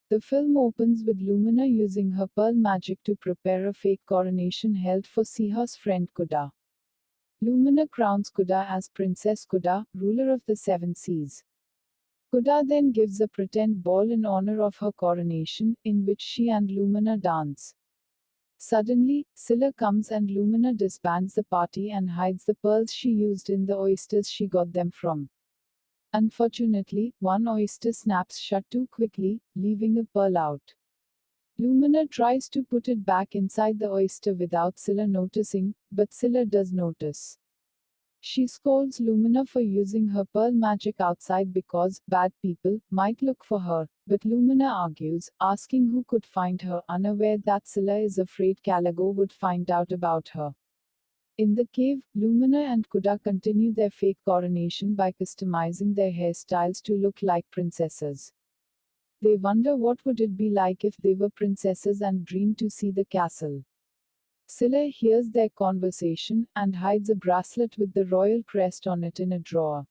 The film opens with Lumina using her pearl magic to prepare a fake coronation held for Siha's friend Kuda. Lumina crowns Kuda as Princess Kuda, ruler of the seven seas. Kuda then gives a pretend ball in honor of her coronation, in which she and Lumina dance. Suddenly, Scylla comes and Lumina disbands the party and hides the pearls she used in the oysters she got them from. Unfortunately, one oyster snaps shut too quickly, leaving a pearl out. Lumina tries to put it back inside the oyster without Scylla noticing, but Scylla does notice. She scolds Lumina for using her pearl magic outside because bad people might look for her, but Lumina argues, asking who could find her, unaware that Scylla is afraid Caligo would find out about her. In the cave, Lumina and Kuda continue their fake coronation by customizing their hairstyles to look like princesses. They wonder what would it be like if they were princesses and dream to see the castle. Scylla hears their conversation and hides a bracelet with the royal crest on it in a drawer.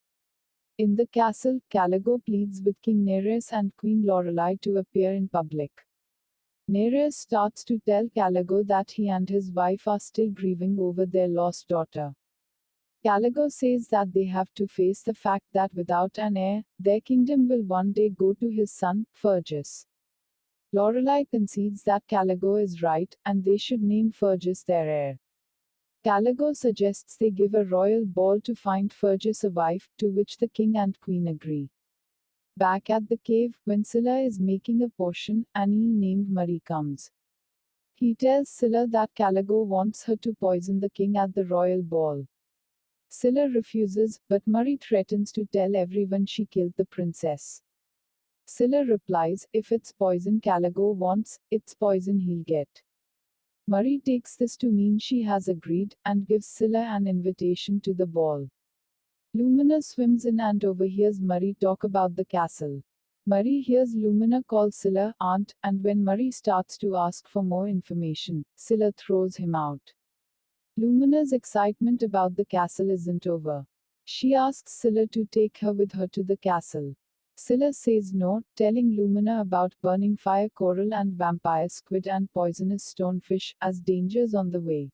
In the castle, Caligo pleads with King Nereus and Queen Lorelei to appear in public. Nereus starts to tell Caligo that he and his wife are still grieving over their lost daughter. Caligo says that they have to face the fact that without an heir, their kingdom will one day go to his son, Fergus. Lorelei concedes that Caligo is right, and they should name Fergus their heir. Caligo suggests they give a royal ball to find Fergus a wife, to which the king and queen agree. Back at the cave, when Scylla is making a potion, an eel named Marie comes. He tells Scylla that Caligo wants her to poison the king at the royal ball. Scylla refuses, but Marie threatens to tell everyone she killed the princess. Scylla replies, if it's poison Caligo wants, it's poison he'll get. Marie takes this to mean she has agreed, and gives Scylla an invitation to the ball. Lumina swims in and overhears Marie talk about the castle. Marie hears Lumina call Scylla aunt, and when Marie starts to ask for more information, Scylla throws him out. Lumina's excitement about the castle isn't over. She asks Scylla to take her with her to the castle. Scylla says no, telling Lumina about burning fire coral and vampire squid and poisonous stonefish as dangers on the way.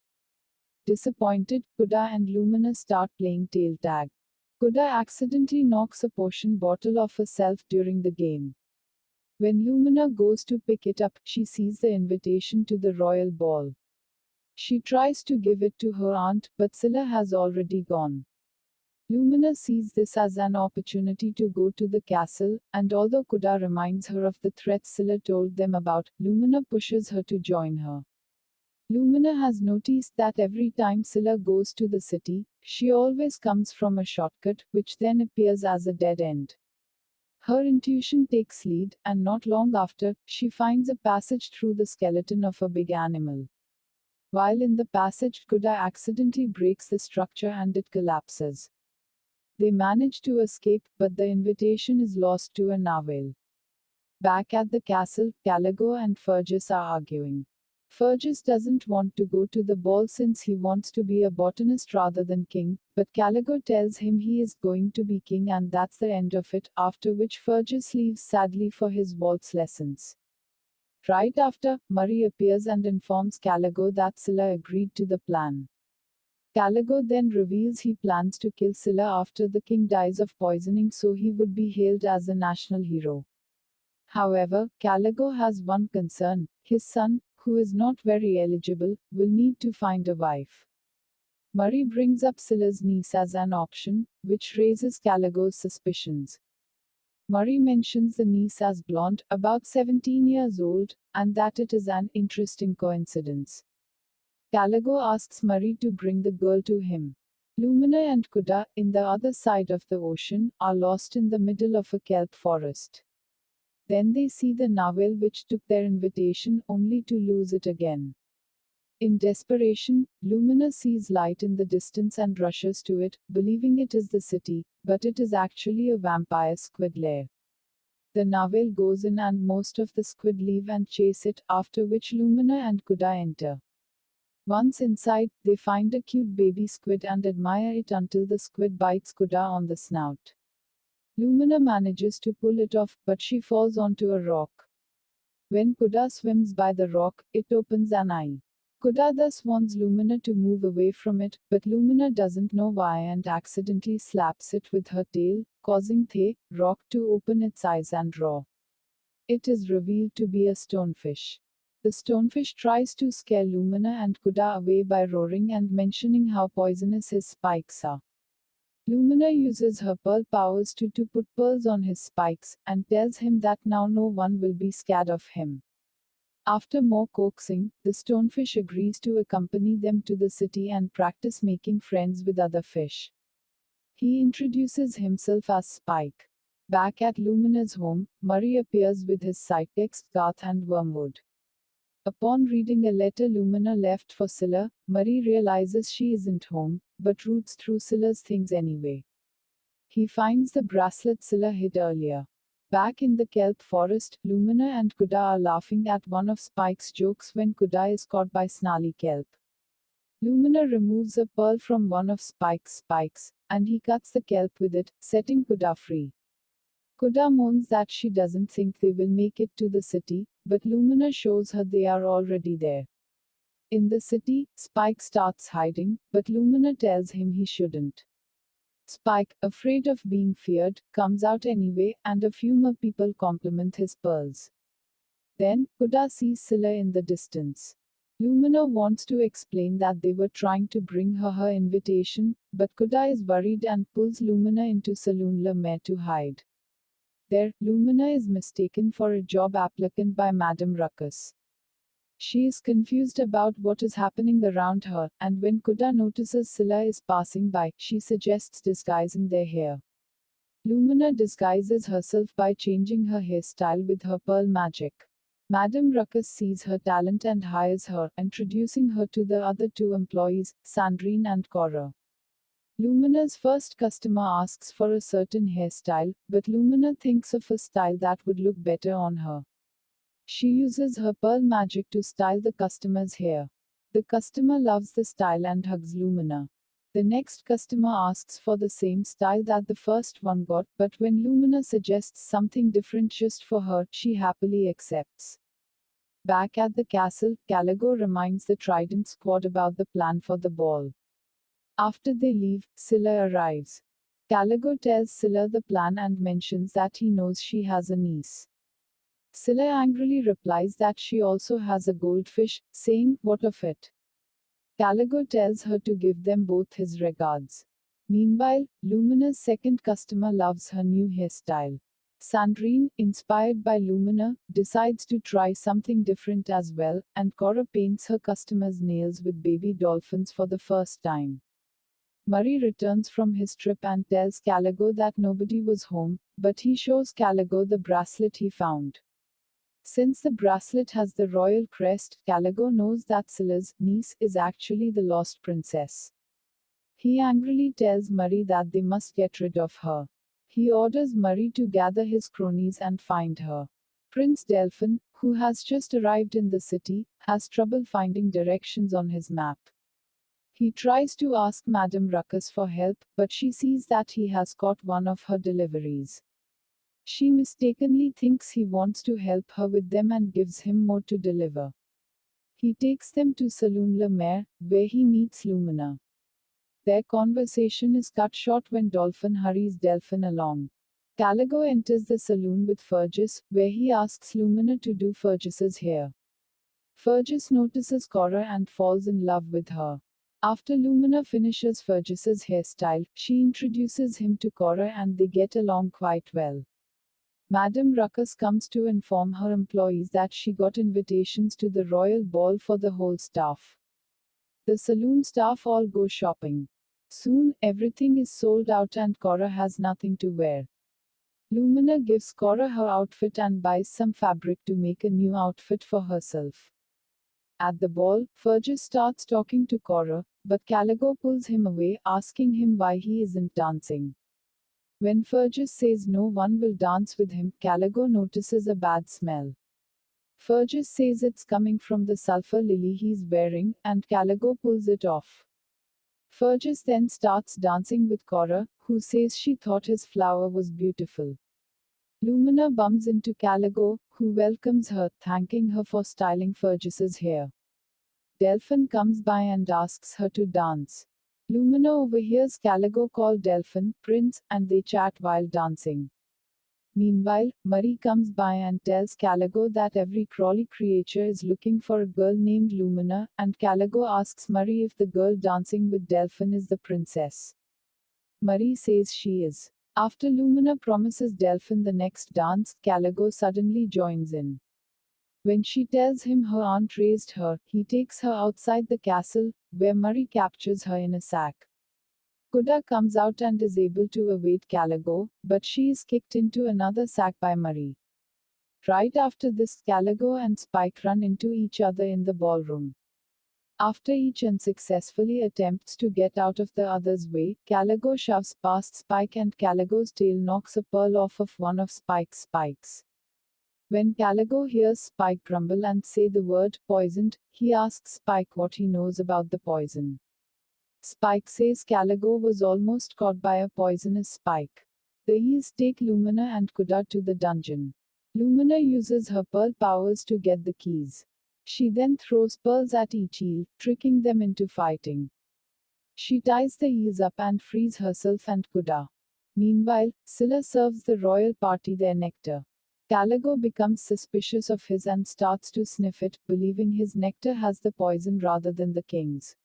Disappointed, Kuda and Lumina start playing tail tag. Kuda accidentally knocks a potion bottle off herself during the game. When Lumina goes to pick it up, she sees the invitation to the royal ball. She tries to give it to her aunt, but Scylla has already gone. Lumina sees this as an opportunity to go to the castle, and although Kuda reminds her of the threats Scylla told them about, Lumina pushes her to join her. Lumina has noticed that every time Scylla goes to the city, she always comes from a shortcut, which then appears as a dead end. Her intuition takes lead, and not long after, she finds a passage through the skeleton of a big animal. While in the passage, Kuda accidentally breaks the structure and it collapses. They manage to escape, but the invitation is lost to a narwhal. Back at the castle, Caligo and Fergus are arguing. Fergus doesn't want to go to the ball since he wants to be a botanist rather than king, but Caligo tells him he is going to be king and that's the end of it, after which Fergus leaves sadly for his waltz lessons. Right after, Marie appears and informs Caligo that Scylla agreed to the plan. Caligo then reveals he plans to kill Scylla after the king dies of poisoning so he would be hailed as a national hero. However, Caligo has one concern: his son, who is not very eligible, will need to find a wife. Marie brings up Scylla's niece as an option, which raises Caligo's suspicions. Marie mentions the niece as blonde, about 17 years old, and that it is an interesting coincidence. Caligo asks Marie to bring the girl to him. Lumina and Kuda, in the other side of the ocean, are lost in the middle of a kelp forest. Then they see the narwhal which took their invitation only to lose it again. In desperation, Lumina sees light in the distance and rushes to it, believing it is the city, but it is actually a vampire squid lair. The narwhal goes in and most of the squid leave and chase it, after which Lumina and Kuda enter. Once inside, they find a cute baby squid and admire it until the squid bites Kuda on the snout. Lumina manages to pull it off, but she falls onto a rock. When Kuda swims by the rock, it opens an eye. Kuda thus wants Lumina to move away from it, but Lumina doesn't know why and accidentally slaps it with her tail, causing the rock to open its eyes and roar. It is revealed to be a stonefish. The stonefish tries to scare Lumina and Kuda away by roaring and mentioning how poisonous his spikes are. Lumina uses her pearl powers to put pearls on his spikes, and tells him that now no one will be scared of him. After more coaxing, the stonefish agrees to accompany them to the city and practice making friends with other fish. He introduces himself as Spike. Back at Lumina's home, Murray appears with his sidekicks, Garth and Wormwood. Upon reading a letter Lumina left for Scylla, Murray realizes she isn't home, but roots through Scylla's things anyway. He finds the bracelet Scylla hid earlier. Back in the kelp forest, Lumina and Kuda are laughing at one of Spike's jokes when Kuda is caught by snarly kelp. Lumina removes a pearl from one of Spike's spikes, and he cuts the kelp with it, setting Kuda free. Kuda moans that she doesn't think they will make it to the city, but Lumina shows her they are already there. In the city, Spike starts hiding, but Lumina tells him he shouldn't. Spike, afraid of being feared, comes out anyway, and a few more people compliment his pearls. Then, Kuda sees Scylla in the distance. Lumina wants to explain that they were trying to bring her invitation, but Kuda is worried and pulls Lumina into Saloon La Mer to hide. There, Lumina is mistaken for a job applicant by Madame Ruckus. She is confused about what is happening around her, and when Kuda notices Scylla is passing by, she suggests disguising their hair. Lumina disguises herself by changing her hairstyle with her pearl magic. Madame Ruckus sees her talent and hires her, introducing her to the other two employees, Sandrine and Cora. Lumina's first customer asks for a certain hairstyle, but Lumina thinks of a style that would look better on her. She uses her pearl magic to style the customer's hair. The customer loves the style and hugs Lumina. The next customer asks for the same style that the first one got, but when Lumina suggests something different just for her, she happily accepts. Back at the castle, Caligo reminds the Trident squad about the plan for the ball. After they leave, Scylla arrives. Caligo tells Scylla the plan and mentions that he knows she has a niece. Scylla angrily replies that she also has a goldfish, saying, "What of it?" Caligo tells her to give them both his regards. Meanwhile, Lumina's second customer loves her new hairstyle. Sandrine, inspired by Lumina, decides to try something different as well, and Cora paints her customer's nails with baby dolphins for the first time. Murray returns from his trip and tells Caligo that nobody was home, but he shows Caligo the bracelet he found. Since the bracelet has the royal crest, Caligo knows that Scylla's niece is actually the lost princess. He angrily tells Murray that they must get rid of her. He orders Murray to gather his cronies and find her. Prince Delphin, who has just arrived in the city, has trouble finding directions on his map. He tries to ask Madame Ruckus for help, but she sees that he has caught one of her deliveries. She mistakenly thinks he wants to help her with them and gives him more to deliver. He takes them to Saloon La Mer, where he meets Lumina. Their conversation is cut short when Dolphin hurries Delphin along. Caligo enters the saloon with Fergus, where he asks Lumina to do Fergus's hair. Fergus notices Cora and falls in love with her. After Lumina finishes Fergus's hairstyle, she introduces him to Cora and they get along quite well. Madame Ruckus comes to inform her employees that she got invitations to the royal ball for the whole staff. The saloon staff all go shopping. Soon, everything is sold out and Cora has nothing to wear. Lumina gives Cora her outfit and buys some fabric to make a new outfit for herself. At the ball, Fergus starts talking to Cora, but Caligo pulls him away, asking him why he isn't dancing. When Fergus says no one will dance with him, Caligo notices a bad smell. Fergus says it's coming from the sulfur lily he's wearing, and Caligo pulls it off. Fergus then starts dancing with Cora, who says she thought his flower was beautiful. Lumina bumps into Caligo, who welcomes her, thanking her for styling Fergus's hair. Delphin comes by and asks her to dance. Lumina overhears Caligo call Delphin prince, and they chat while dancing. Meanwhile, Murray comes by and tells Caligo that every Crawley creature is looking for a girl named Lumina, and Caligo asks Murray if the girl dancing with Delphin is the princess. Murray says she is. After Lumina promises Delphin the next dance, Caligo suddenly joins in. When she tells him her aunt raised her, he takes her outside the castle, where Murray captures her in a sack. Kuda comes out and is able to evade Caligo, but she is kicked into another sack by Murray. Right after this, Caligo and Spike run into each other in the ballroom. After each unsuccessfully attempts to get out of the other's way, Caligo shoves past Spike and Caligo's tail knocks a pearl off of one of Spike's spikes. When Caligo hears Spike grumble and say the word poisoned, he asks Spike what he knows about the poison. Spike says Caligo was almost caught by a poisonous spike. The eels take Lumina and Kuda to the dungeon. Lumina uses her pearl powers to get the keys. She then throws pearls at each eel, tricking them into fighting. She ties the eels up and frees herself and Kuda. Meanwhile, Scylla serves the royal party their nectar. Caligo becomes suspicious of his and starts to sniff it, believing his nectar has the poison rather than the king's.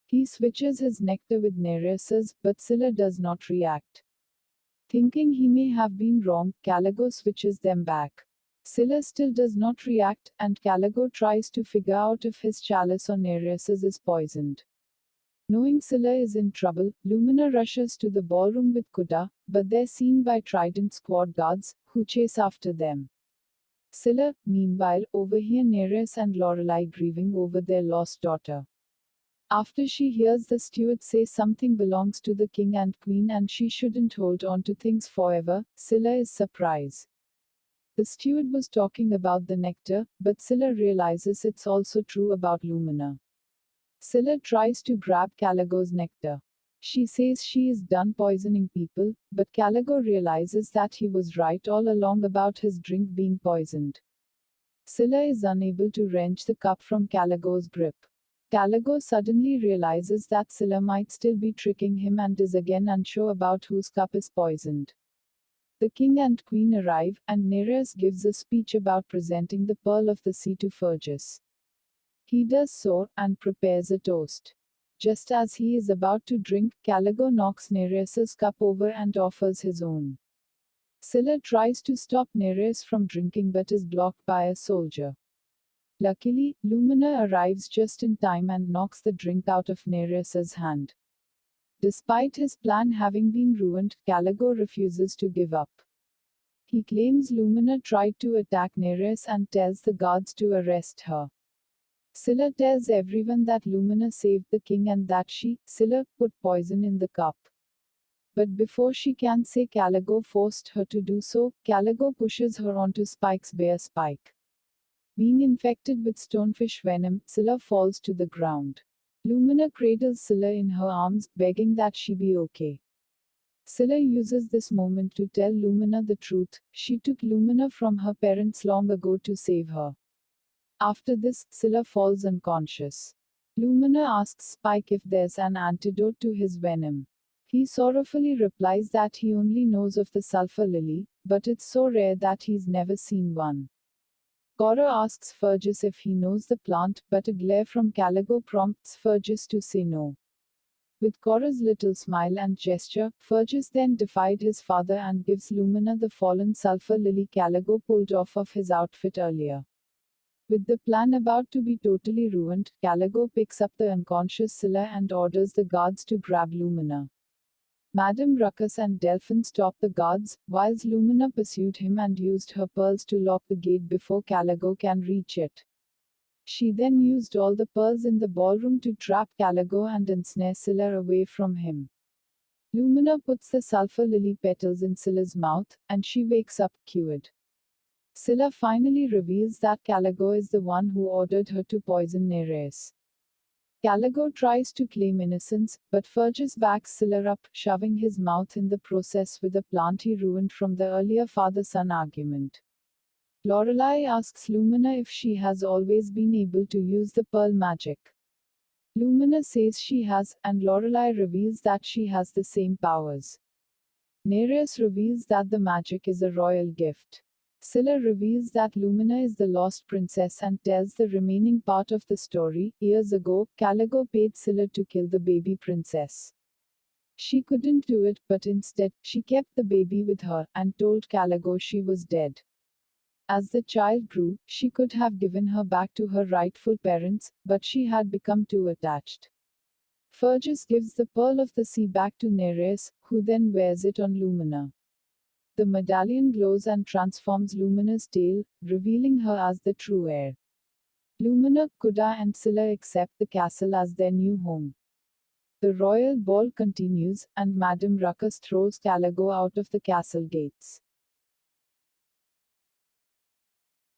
He switches his nectar with Nereus's, but Scylla does not react. Thinking he may have been wrong, Caligo switches them back. Scylla still does not react, and Caligo tries to figure out if his chalice or Nereus's is poisoned. Knowing Scylla is in trouble, Lumina rushes to the ballroom with Kuda, but they're seen by Trident squad guards, who chase after them. Scylla, meanwhile, overhears Nereus and Lorelei grieving over their lost daughter. After she hears the steward say something belongs to the king and queen and she shouldn't hold on to things forever, Scylla is surprised. The steward was talking about the nectar, but Scylla realizes it's also true about Lumina. Scylla tries to grab Caligo's nectar. She says she is done poisoning people, but Caligo realizes that he was right all along about his drink being poisoned. Scylla is unable to wrench the cup from Caligo's grip. Caligo suddenly realizes that Scylla might still be tricking him and is again unsure about whose cup is poisoned. The king and queen arrive, and Nereus gives a speech about presenting the Pearl of the Sea to Fergus. He does so, and prepares a toast. Just as he is about to drink, Caligo knocks Nereus's cup over and offers his own. Scylla tries to stop Nereus from drinking but is blocked by a soldier. Luckily, Lumina arrives just in time and knocks the drink out of Nereus's hand. Despite his plan having been ruined, Caligo refuses to give up. He claims Lumina tried to attack Nereus and tells the guards to arrest her. Scylla tells everyone that Lumina saved the king and that she, Scylla, put poison in the cup. But before she can say Caligo forced her to do so, Caligo pushes her onto Spike's bear spike. Being infected with stonefish venom, Scylla falls to the ground. Lumina cradles Scylla in her arms, begging that she be okay. Scylla uses this moment to tell Lumina the truth. She took Lumina from her parents long ago to save her. After this, Scylla falls unconscious. Lumina asks Spike if there's an antidote to his venom. He sorrowfully replies that he only knows of the sulfur lily, but it's so rare that he's never seen one. Cora asks Fergus if he knows the plant, but a glare from Caligo prompts Fergus to say no. With Cora's little smile and gesture, Fergus then defied his father and gives Lumina the fallen sulfur lily Caligo pulled off of his outfit earlier. With the plan about to be totally ruined, Caligo picks up the unconscious Scylla and orders the guards to grab Lumina. Madame Ruckus and Delphin stop the guards, whilst Lumina pursued him and used her pearls to lock the gate before Caligo can reach it. She then used all the pearls in the ballroom to trap Caligo and ensnare Scylla away from him. Lumina puts the sulfur lily petals in Scylla's mouth, and she wakes up, cured. Scylla finally reveals that Caligo is the one who ordered her to poison Nereus. Caligo tries to claim innocence, but Fergus backs Scylla up, shoving his mouth in the process with a plant he ruined from the earlier father-son argument. Lorelai asks Lumina if she has always been able to use the pearl magic. Lumina says she has, and Lorelai reveals that she has the same powers. Nereus reveals that the magic is a royal gift. Scylla reveals that Lumina is the lost princess and tells the remaining part of the story. Years ago, Caligo paid Scylla to kill the baby princess. She couldn't do it, but instead, she kept the baby with her and told Caligo she was dead. As the child grew, she could have given her back to her rightful parents, but she had become too attached. Fergus gives the Pearl of the Sea back to Nereus, who then wears it on Lumina. The medallion glows and transforms Lumina's tail, revealing her as the true heir. Lumina, Kuda and Scylla accept the castle as their new home. The royal ball continues, and Madame Ruckus throws Caligo out of the castle gates.